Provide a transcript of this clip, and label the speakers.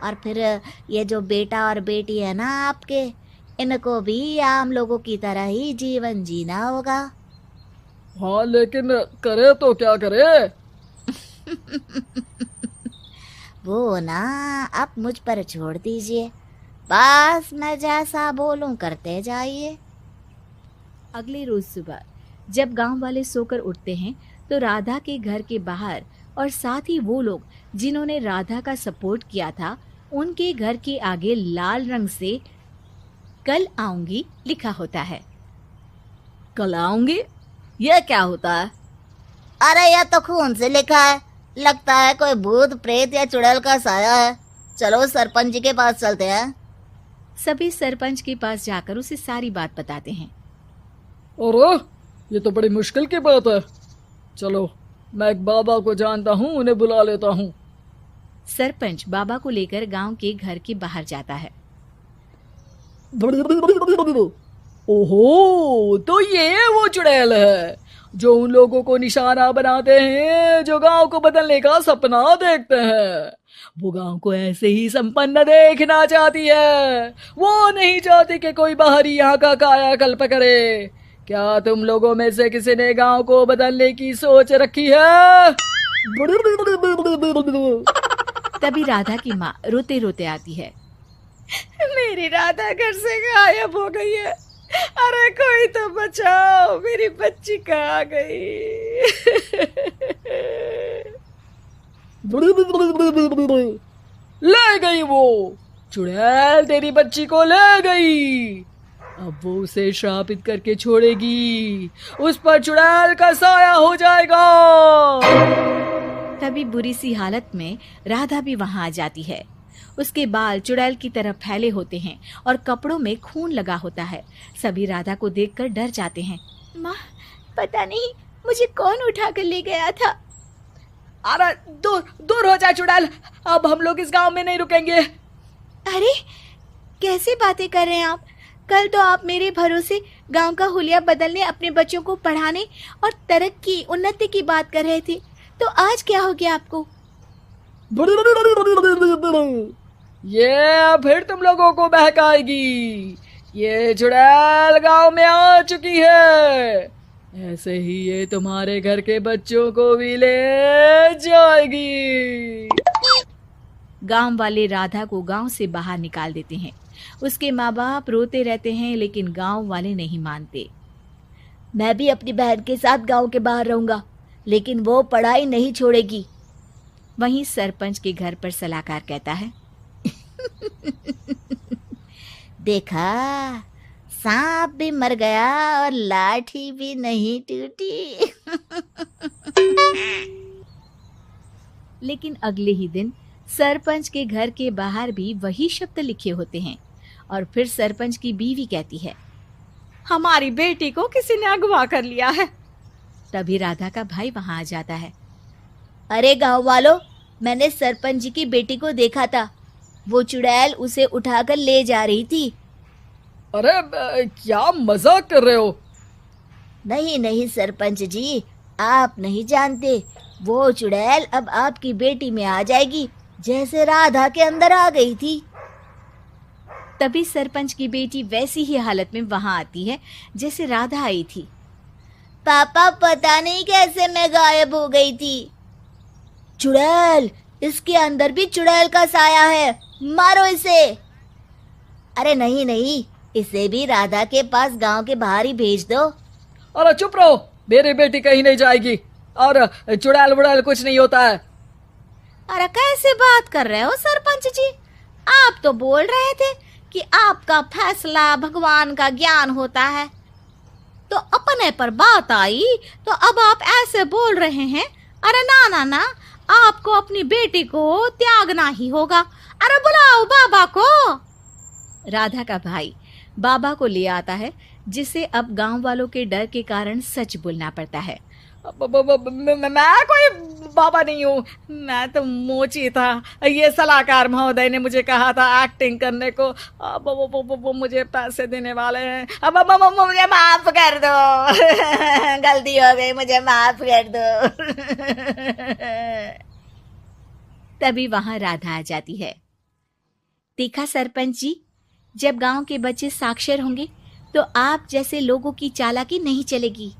Speaker 1: और फिर ये जो बेटा और बेटी है ना आपके, इनको भी आम लोगों की तरह ही जीवन जीना होगा।
Speaker 2: हाँ, लेकिन करे तो क्या करे?
Speaker 1: वो ना आप मुझ पर छोड़ दीजिए, बस मैं जैसा बोलूं करते जाइए।
Speaker 3: अगले रोज सुबह जब गांव वाले सोकर उठते हैं तो राधा के घर के बाहर और साथ ही वो लोग जिन्होंने राधा का सपोर्ट किया था उनके घर के आगे लाल रंग से कल आऊंगी लिखा होता है।
Speaker 4: कल आऊंगी? यह क्या होता है?
Speaker 1: अरे यह तो खून से लिखा है, लगता है कोई भूत प्रेत या चुड़ैल का साया है। चलो सरपंच जी के पास चलते हैं।
Speaker 3: सभी सरपंच के पास जाकर उसे सारी बात बताते हैं।
Speaker 2: अरे ये तो बड़ी मुश्किल की बात है। चलो, मैं एक बाबा को जानता हूँ, उन्हें बुला लेता हूँ।
Speaker 3: सरपंच बाबा को लेकर गांव के घर के बाहर जाता है।
Speaker 2: ओहो, तो ये वो चुड़ैल है जो उन लोगों को निशाना बनाते हैं जो गांव को बदलने का सपना देखते हैं। वो गांव को ऐसे ही संपन्न देखना चाहती है। वो नहीं चाहती कि कोई बाहरी यहाँ का कायाकल्प करे। क्या तुम लोगों में से किसी ने गांव को बदलने की सोच रखी है?
Speaker 3: तभी राधा की माँ रोते रोते आती है।
Speaker 4: मेरी राधा घर से गायब हो गई है। अरे कोई तो बचाओ, मेरी बच्ची कहाँ गई?
Speaker 2: ले गई वो चुड़ैल, तेरी बच्ची को ले गई। अब वो उसे श्रापित करके छोड़ेगी, उस पर चुड़ैल का साया हो जाएगा।
Speaker 3: तभी बुरी सी हालत में राधा भी वहां आ जाती है। उसके बाल चुड़ैल की तरह फैले होते हैं और कपड़ों में खून लगा होता है। सभी राधा को देखकर डर जाते हैं।
Speaker 4: माँ, पता नहीं मुझे कौन उठा कर ले गया था।
Speaker 2: अरे दूर दूर हो जा चुड़ैल, अब हम लोग इस गांव में नहीं रुकेंगे।
Speaker 4: अरे कैसे बातें कर रहे हैं आप? कल तो आप मेरे भरोसे गांव का हुलिया बदलने, अपने बच्चों को पढ़ाने और तरक्की उन्नति की बात कर रहे थे, तो आज क्या हो गया आपको?
Speaker 2: ये फिर तुम लोगों को बहकाएगी। ये चुड़ैल गांव में आ चुकी है, ऐसे ही ये तुम्हारे घर के बच्चों को भी ले जाएगी।
Speaker 3: गांव वाले राधा को गांव से बाहर निकाल देते हैं। उसके माँ बाप रोते रहते हैं लेकिन गांव वाले नहीं मानते।
Speaker 1: मैं भी अपनी बहन के साथ गांव के बाहर रहूंगा, लेकिन वो पढ़ाई नहीं छोड़ेगी।
Speaker 3: वहीं सरपंच के घर पर सलाहकार कहता है।
Speaker 1: देखा, सांप भी मर गया और लाठी भी नहीं टूटी।
Speaker 3: लेकिन अगले ही दिन सरपंच के घर के बाहर भी वही शब्द लिखे होते हैं और फिर सरपंच की बीवी कहती है,
Speaker 4: हमारी बेटी को किसी ने अगवा कर लिया है।
Speaker 3: तभी राधा का भाई वहां आ जाता है।
Speaker 1: अरे गांव वालों, मैंने सरपंच जी की बेटी को देखा था। वो चुड़ैल उसे उठाकर ले जा रही थी।
Speaker 2: अरे क्या मजाक कर रहे हो?
Speaker 1: नहीं नहीं सरपंच जी, आप नहीं जानते। वो चुड़ैल अब आपकी बेटी में आ जाएगी, जैसे राधा के अंदर आ गई थी।
Speaker 3: तभी सरपंच की बेटी वैसी ही हालत में वहां आती है जैसे राधा आई थी।
Speaker 1: पापा, पता नहीं कैसे मैं गायब हो गई थी। चुड़ैल, इसके अंदर भी चुड़ैल का साया है, मारो इसे। अरे नहीं नहीं, इसे भी राधा के पास गांव के बाहर ही भेज दो।
Speaker 2: अरे चुप रहो, मेरी बेटी कहीं नहीं जाएगी और चुड़ैल वुड़ैल कुछ नहीं होता है।
Speaker 4: अरे कैसे बात कर रहे हो सरपंच जी? आप तो बोल रहे थे कि आपका फैसला भगवान का ज्ञान होता है, तो अपने पर बात आई तो अब आप ऐसे बोल रहे हैं। अरे ना ना ना, आपको अपनी बेटी को त्यागना ही होगा। अरे बुलाओ बाबा को।
Speaker 3: राधा का भाई बाबा को ले आता है, जिसे अब गांव वालों के डर के कारण सच बोलना पड़ता है।
Speaker 2: मैं कोई बाबा नहीं हूँ, मैं तो मोची था। ये सलाहकार महोदय ने मुझे कहा था एक्टिंग करने को। अब वो मुझे पैसे देने वाले हैं। अब मुझे माफ कर दो। गलती हो गई, मुझे माफ कर दो।
Speaker 3: तभी वहां राधा आ जाती है। देखा सरपंच जी, जब गांव के बच्चे साक्षर होंगे तो आप जैसे लोगों की चालाकी नहीं चलेगी।